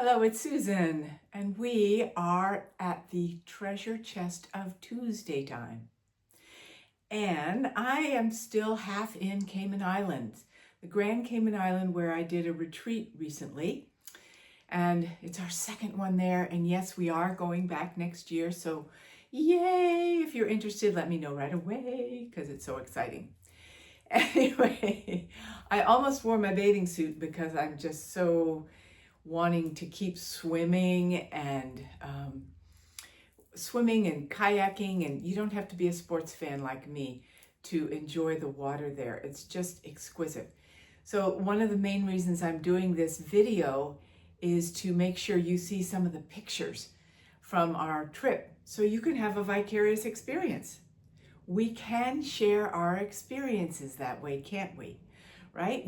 Hello, it's Susan, and we are at the Treasure Chest of Tuesday time. And I am still half in Cayman Islands, the Grand Cayman Island where I did a retreat recently. And it's our second one there. And yes, we are going back next year. So yay! If you're interested, let me know right away because it's so exciting. Anyway, I almost wore my bathing suit because I'm just so wanting to keep swimming and kayaking, and you don't have to be a sports fan like me to enjoy the water there. It's just exquisite. So one of the main reasons I'm doing this video is to make sure you see some of the pictures from our trip so you can have a vicarious experience. We can share our experiences that way, can't we? Right?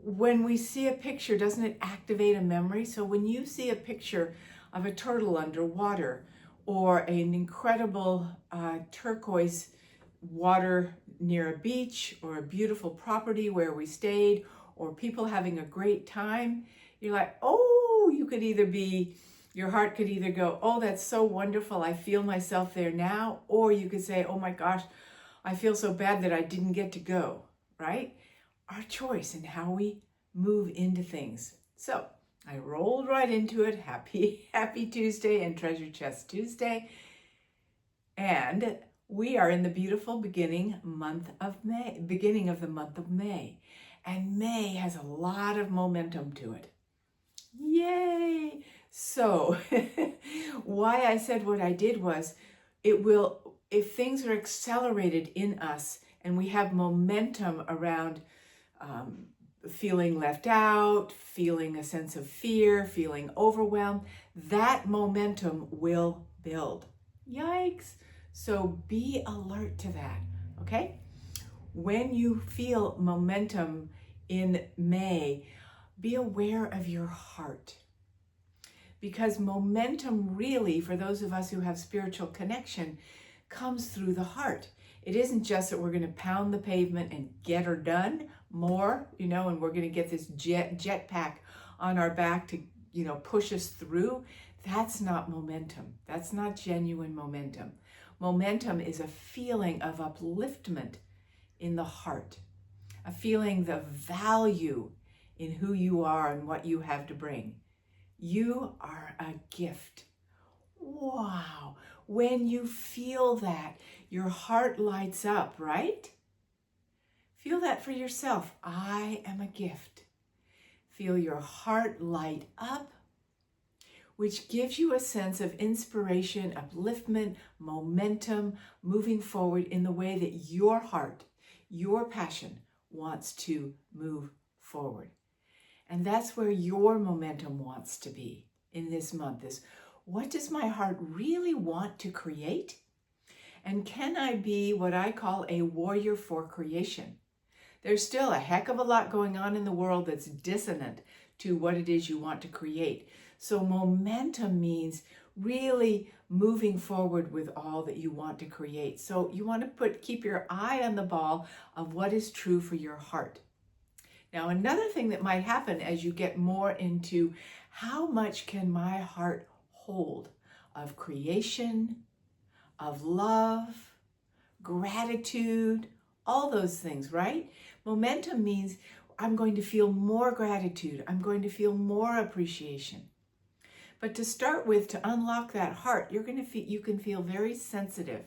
When we see a picture, doesn't it activate a memory? So when you see a picture of a turtle underwater or an incredible turquoise water near a beach or a beautiful property where we stayed or people having a great time, you're like, oh, your heart could either go, oh, that's so wonderful, I feel myself there now, or you could say, oh my gosh, I feel so bad that I didn't get to go, right? Our choice in how we move into things. So I rolled right into it. Happy Tuesday and Treasure Chest Tuesday. And we are in the beautiful beginning of the month of May. And May has a lot of momentum to it. Yay! So why I said what I did was, if things are accelerated in us and we have momentum around feeling left out, feeling a sense of fear, feeling overwhelmed, that momentum will build. Yikes! So be alert to that, okay? When you feel momentum in May, be aware of your heart. Because momentum really, for those of us who have spiritual connection, comes through the heart. It isn't just that we're going to pound the pavement and get her done more, and we're going to get this jetpack on our back to, push us through. That's not momentum. That's not genuine momentum. Momentum is a feeling of upliftment in the heart, a feeling of value in who you are and what you have to bring. You are a gift. Wow. When you feel that, your heart lights up, right? Feel that for yourself. I am a gift. Feel your heart light up, which gives you a sense of inspiration, upliftment, momentum, moving forward in the way that your heart, your passion wants to move forward. And that's where your momentum wants to be in this month, is what does my heart really want to create? And can I be what I call a warrior for creation? There's still a heck of a lot going on in the world that's dissonant to what it is you want to create. So momentum means really moving forward with all that you want to create. So you want to keep your eye on the ball of what is true for your heart. Now, another thing that might happen as you get more into how much can my heart hold of creation, of love, gratitude, all those things, right? Momentum means I'm going to feel more gratitude. I'm going to feel more appreciation. But to start with, to unlock that heart, you can feel very sensitive,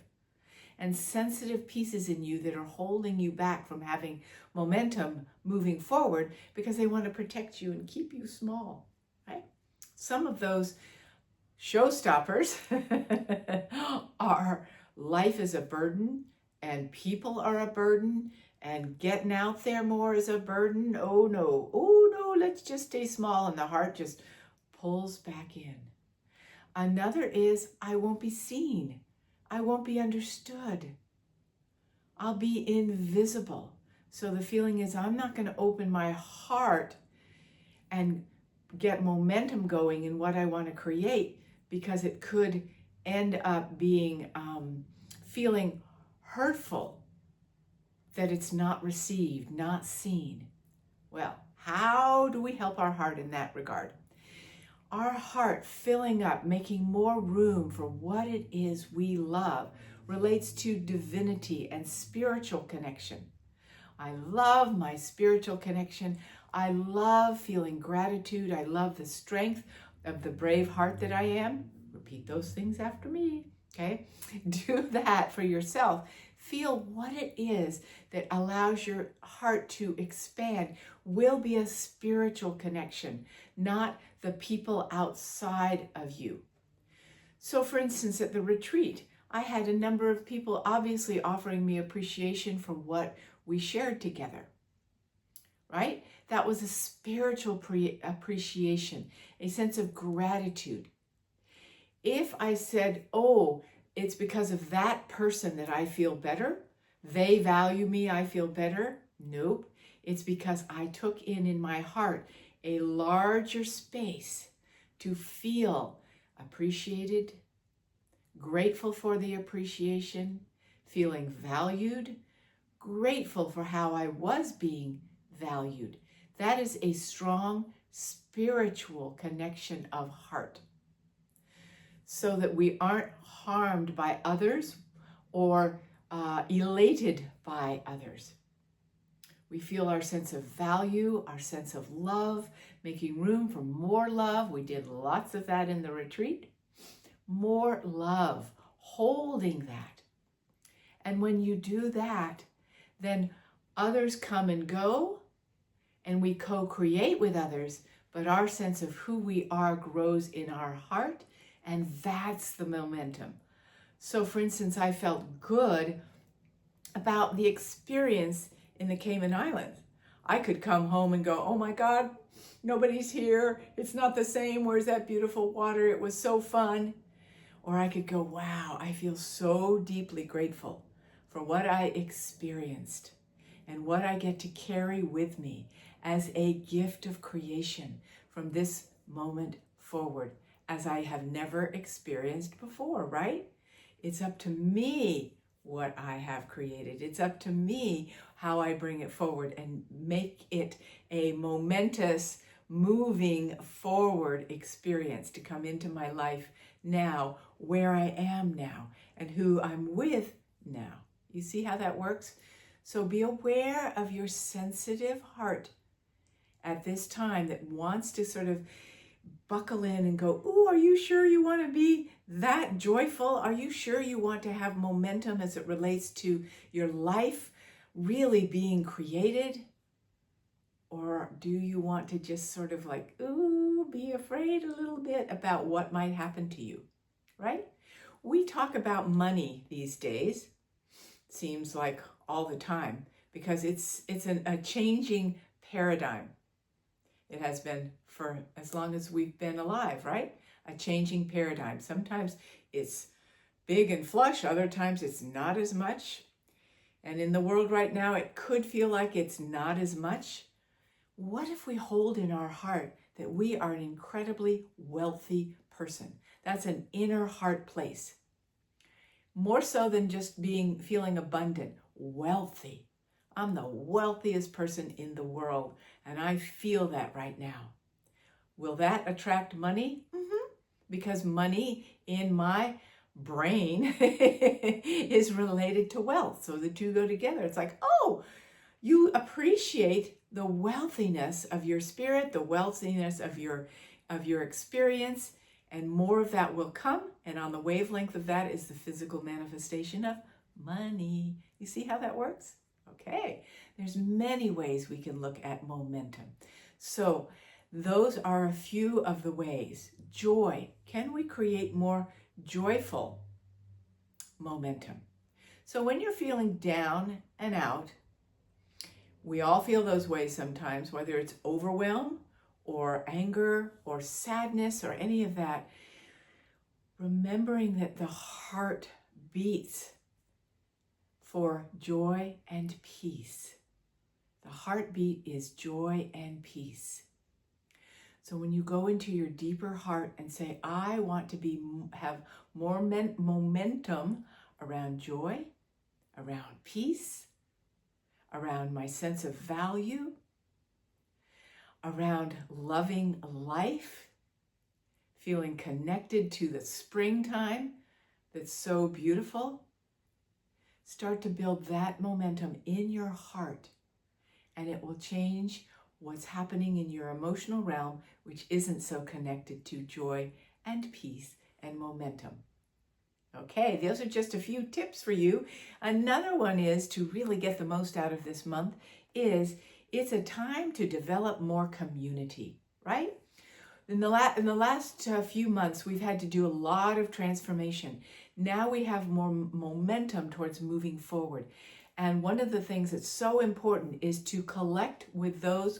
and sensitive pieces in you that are holding you back from having momentum moving forward because they want to protect you and keep you small, right? Some of those showstoppers are life is a burden and people are a burden and getting out there more is a burden. Oh no, let's just stay small, and the heart just pulls back in. Another is I won't be seen. I won't be understood. I'll be invisible. So the feeling is I'm not going to open my heart and get momentum going in what I want to create, because it could end up being feeling hurtful that it's not received, not seen. Well, How do we help our heart in that regard? Our heart filling up, making more room for what it is we love, relates to divinity and spiritual connection. I love my spiritual connection. I love feeling gratitude. I love the strength of the brave heart that I am. Repeat those things after me, okay? Do that for yourself. Feel what it is that allows your heart to expand. Will be a spiritual connection, not the people outside of you. So for instance, at the retreat, I had a number of people obviously offering me appreciation for what we shared together, right? That was a spiritual appreciation, a sense of gratitude. If I said, oh, it's because of that person that I feel better, they value me, I feel better. Nope. It's because I took in my heart a larger space to feel appreciated, grateful for the appreciation, feeling valued, grateful for how I was being valued. That is a strong spiritual connection of heart, so that we aren't harmed by others or elated by others. We feel our sense of value, our sense of love, making room for more love. We did lots of that in the retreat. More love, holding that. And when you do that, then others come and go, and we co-create with others, but our sense of who we are grows in our heart, and that's the momentum. So for instance, I felt good about the experience in the Cayman Islands. I could come home and go, oh my God, nobody's here. It's not the same. Where's that beautiful water? It was so fun. Or I could go, wow, I feel so deeply grateful for what I experienced and what I get to carry with me as a gift of creation from this moment forward, as I have never experienced before, right? It's up to me what I have created. It's up to me how I bring it forward and make it a momentous, moving forward experience to come into my life now, where I am now, and who I'm with now. You see how that works? So be aware of your sensitive heart at this time that wants to sort of buckle in and go, ooh, are you sure you want to be that joyful? Are you sure you want to have momentum as it relates to your life really being created? Or do you want to just sort of like, ooh, be afraid a little bit about what might happen to you, right? We talk about money these days, seems like all the time, because it's a changing paradigm. It has been for as long as we've been alive, right? A changing paradigm. Sometimes it's big and flush, other times it's not as much. And in the world right now, it could feel like it's not as much. What if we hold in our heart that we are an incredibly wealthy person? That's an inner heart place. More so than just feeling abundant, wealthy. I'm the wealthiest person in the world, and I feel that right now. Will that attract money? Because money in my brain is related to wealth. So the two go together. It's like, oh, you appreciate the wealthiness of your spirit, the wealthiness of your experience, and more of that will come. And on the wavelength of that is the physical manifestation of money. You see how that works? Okay, there's many ways we can look at momentum. So those are a few of the ways. Joy. Can we create more joyful momentum? So when you're feeling down and out, we all feel those ways sometimes, whether it's overwhelm or anger or sadness or any of that. Remembering that the heart beats for joy and peace. The heartbeat is joy and peace. So when you go into your deeper heart and say, I want to have more momentum around joy, around peace, around my sense of value, around loving life, feeling connected to the springtime that's so beautiful. Start to build that momentum in your heart, and it will change what's happening in your emotional realm, which isn't so connected to joy and peace and momentum. Okay, those are just a few tips for you. Another one is to really get the most out of this month is it's a time to develop more community, right? In the last few months, we've had to do a lot of transformation. Now we have more momentum towards moving forward. And one of the things that's so important is to collect with those,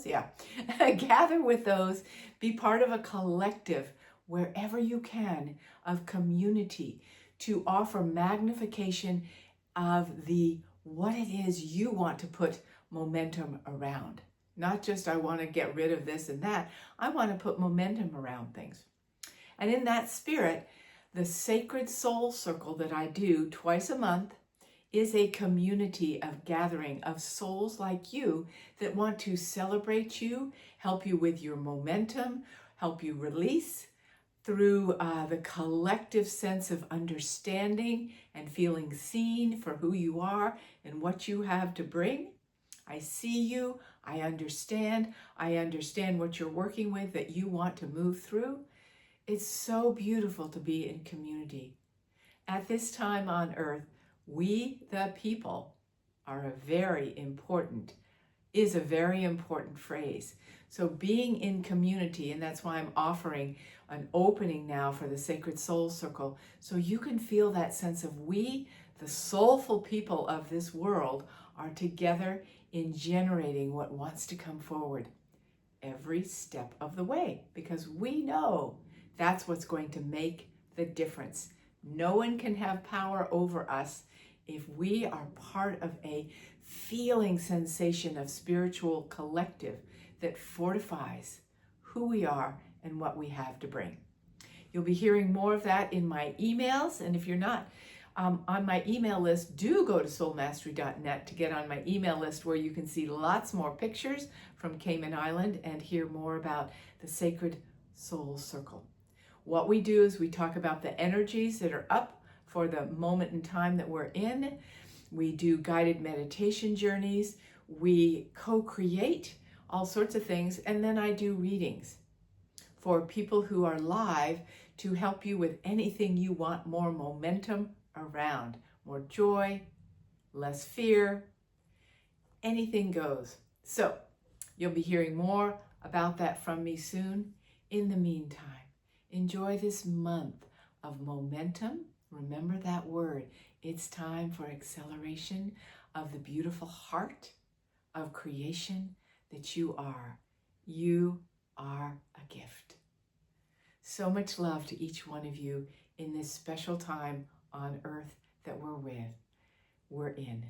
yeah, gather with those, be part of a collective wherever you can of community to offer magnification of what it is you want to put momentum around. Not just I want to get rid of this and that. I want to put momentum around things. And in that spirit, the Sacred Soul Circle that I do twice a month is a community of gathering of souls like you that want to celebrate you, help you with your momentum, help you release through the collective sense of understanding and feeling seen for who you are and what you have to bring. I see you, I understand what you're working with that you want to move through. It's so beautiful to be in community. At this time on earth, we the people are a very important phrase. So being in community, and that's why I'm offering an opening now for the Sacred Soul Circle, so you can feel that sense of we, the soulful people of this world, are together in generating what wants to come forward every step of the way, because we know that's what's going to make the difference. No one can have power over us if we are part of a feeling sensation of spiritual collective that fortifies who we are and what we have to bring. You'll be hearing more of that in my emails, and if you're not on my email list, do go to soulmastery.net to get on my email list, where you can see lots more pictures from Cayman Island and hear more about the Sacred Soul Circle. What we do is we talk about the energies that are up for the moment in time that we're in. We do guided meditation journeys. We co-create all sorts of things. And then I do readings for people who are live to help you with anything you want more momentum around. More joy, less fear, anything goes. So you'll be hearing more about that from me soon. In the meantime, enjoy this month of momentum. Remember that word. It's time for acceleration of the beautiful heart of creation that you are. You are a gift. So much love to each one of you in this special time on earth that we're in.